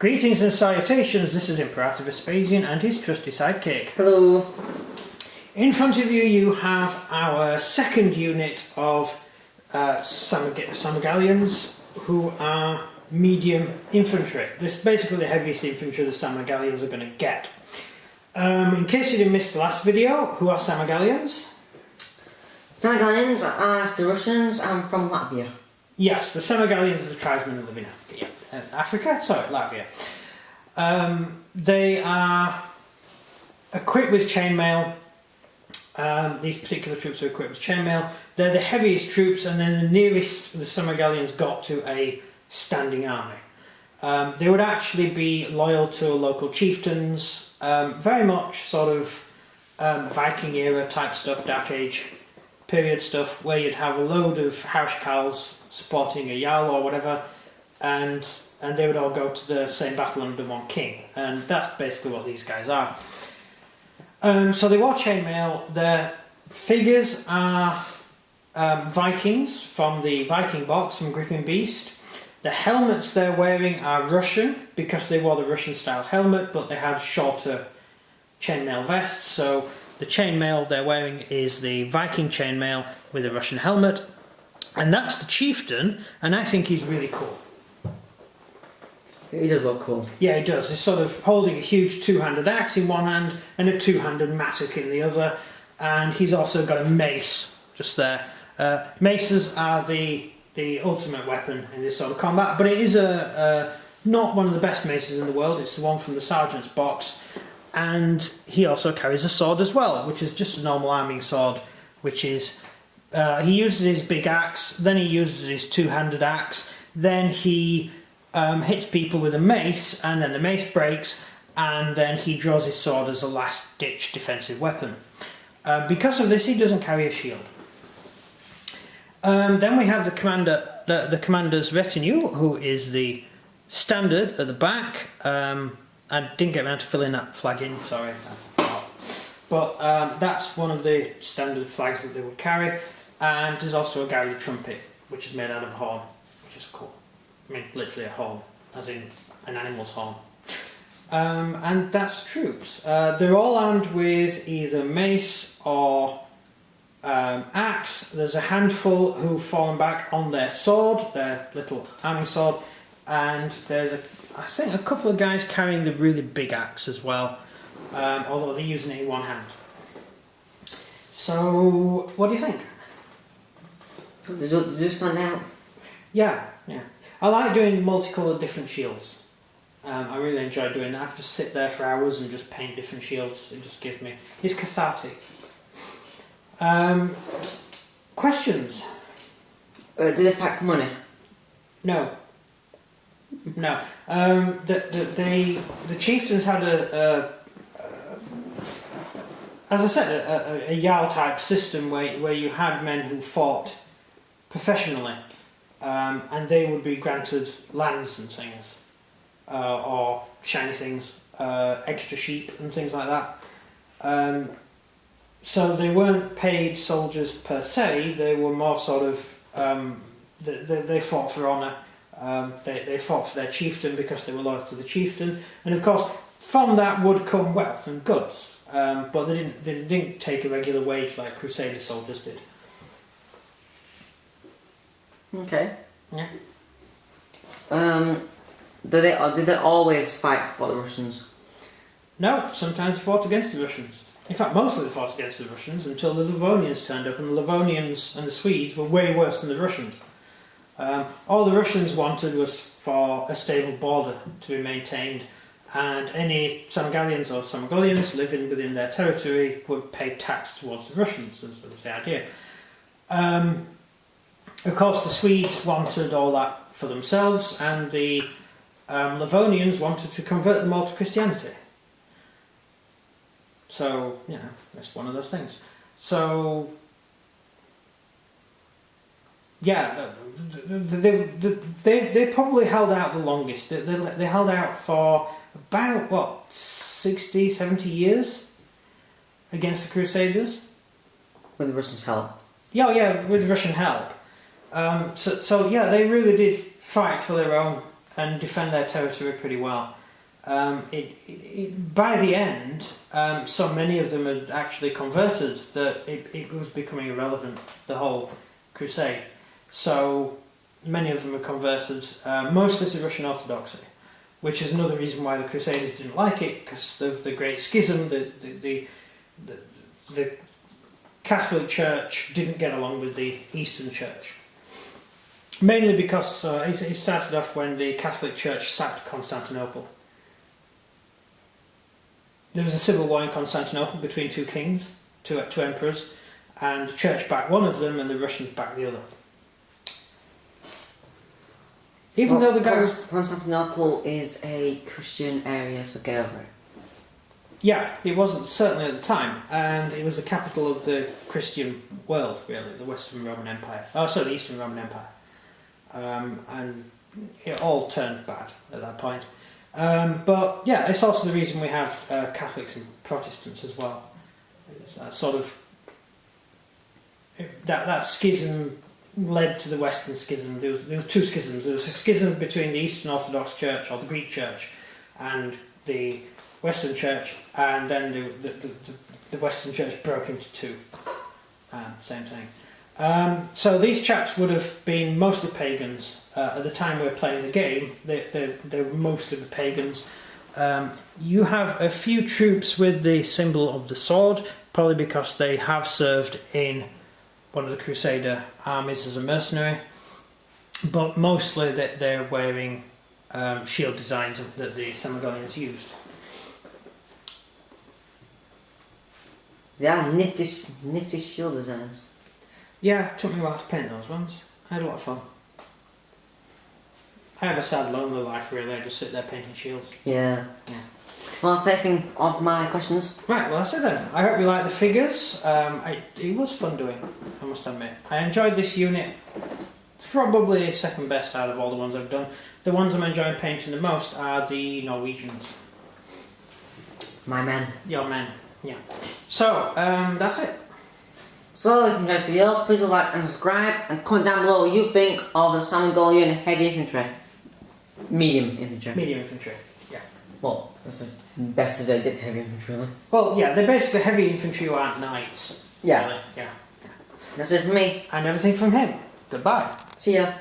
Greetings and salutations, this is Imperator Vespasian and his trusty sidekick. Hello. In front of you have our second unit of Samogalians, who are medium infantry. This is basically the heaviest infantry the Samogalians are going to get. In case you didn't miss the last video, who are Samogalians? Samogalians are the Russians and from Latvia. Yes, the Samogalians are the tribesmen who live in Africa. Yeah. Africa? Sorry, Latvia. They are equipped with chainmail. These particular troops are equipped with chainmail. They're the heaviest troops, and then the nearest the Samogalians got to a standing army. They would actually be loyal to local chieftains, very much sort of Viking era type stuff, Dark Age period stuff, where you'd have a load of housecarls supporting a jarl or whatever, and they would all go to the same battle under one king, and that's basically what these guys are. So they wore chainmail. Their figures are Vikings from the Viking box from Gripping Beast. The helmets they're wearing are Russian because they wore the Russian style helmet, but they had shorter chainmail vests. So the chainmail they're wearing is the Viking chainmail with a Russian helmet, and that's the chieftain, and I think he's really cool. He does look cool. Yeah, he does. He's sort of holding a huge two-handed axe in one hand and a two-handed mattock in the other, and he's also got a mace just there. Maces are the ultimate weapon in this sort of combat, but it is not one of the best maces in the world. It's the one from the sergeant's box, and he also carries a sword as well, which is just a normal arming sword, which is he uses his big axe, then he uses his two-handed axe, then he hits people with a mace, and then the mace breaks, and then he draws his sword as a last-ditch defensive weapon. Because of this, he doesn't carry a shield. Then we have the commander's retinue, who is the standard at the back. I didn't get around to filling that flag in, sorry. But that's one of the standard flags that they would carry. And there's also a garage trumpet, which is made out of horn, which is cool. I mean, literally a horn, as in an animal's horn. And that's troops. They're all armed with either mace or axe. There's a handful who've fallen back on their sword, their little arming sword, and there's I think a couple of guys carrying the really big axe as well, although they're using it in one hand. So, what do you think? Did you stand out? Yeah. I like doing multicoloured different shields. I really enjoy doing that. I can just sit there for hours and just paint different shields. It just gives me... It's cathartic. Questions? Do they fight for money? No. The chieftains had as I said, a jarl type system where you had men who fought professionally, and they would be granted lands and things, or shiny things, extra sheep and things like that. So they weren't paid soldiers per se. They were more sort of they fought for honour. They fought for their chieftain because they were loyal to the chieftain, and of course from that would come wealth and goods. But they didn't take a regular wage like Crusader soldiers did. Okay. Yeah. Did they always fight for the Russians? No, sometimes they fought against the Russians. In fact, mostly they fought against the Russians until the Livonians turned up, and the Livonians and the Swedes were way worse than the Russians. All the Russians wanted was for a stable border to be maintained, and any Samogalians or Samogalians living within their territory would pay tax towards the Russians, as was the idea. Of course, the Swedes wanted all that for themselves, and the Livonians wanted to convert them all to Christianity. So, you know, it's one of those things. So, yeah, they probably held out the longest. They held out for about, 60, 70 years against the Crusaders. With the Russians' help? Yeah, with Russian help. So yeah, they really did fight for their own and defend their territory pretty well. By the end, so many of them had actually converted that it was becoming irrelevant, the whole crusade. So many of them had converted, mostly to Russian Orthodoxy, which is another reason why the Crusaders didn't like it, because of the Great Schism. The Catholic Church didn't get along with the Eastern Church. Mainly because it started off when the Catholic Church sacked Constantinople. There was a civil war in Constantinople between two kings, two emperors, and the Church backed one of them and the Russians backed the other. Even though the guy... Constantinople is a Christian area, so get over it. Yeah, it wasn't, certainly at the time, and it was the capital of the Christian world, really, the Western Roman Empire. Oh, sorry, the Eastern Roman Empire. And it all turned bad at that point. But yeah, it's also the reason we have Catholics and Protestants as well. It's that sort of... That schism led to the Western Schism. There was two schisms. There was a schism between the Eastern Orthodox Church, or the Greek Church, and the Western Church, and then the Western Church broke into two. Same thing. So these chaps would have been mostly pagans. At the time we were playing the game, they were mostly the pagans. You have a few troops with the symbol of the sword, probably because they have served in one of the Crusader armies as a mercenary, but mostly that they're wearing shield designs that the Samogitians used. They are nifty shield designs. Yeah, it took me a while to paint those ones. I had a lot of fun. I have a sad, lonely life, really. I just sit there painting shields. Yeah. Well, saving of my questions. Right, well, that's it then. I hope you like the figures. It was fun doing, I must admit. I enjoyed this unit. Probably second best out of all the ones I've done. The ones I'm enjoying painting the most are the Norwegians. My men. Your men, yeah. So, that's it. So, if you enjoyed this video, please like and subscribe, and comment down below what you think of the Samogitian Heavy Infantry. Medium Infantry. Medium infantry, yeah. Well, that's as best as they get to Heavy Infantry, really. Well, yeah, they're basically heavy infantry who aren't knights. Yeah. Really. Yeah. That's it from me. And everything from him. Goodbye. See ya.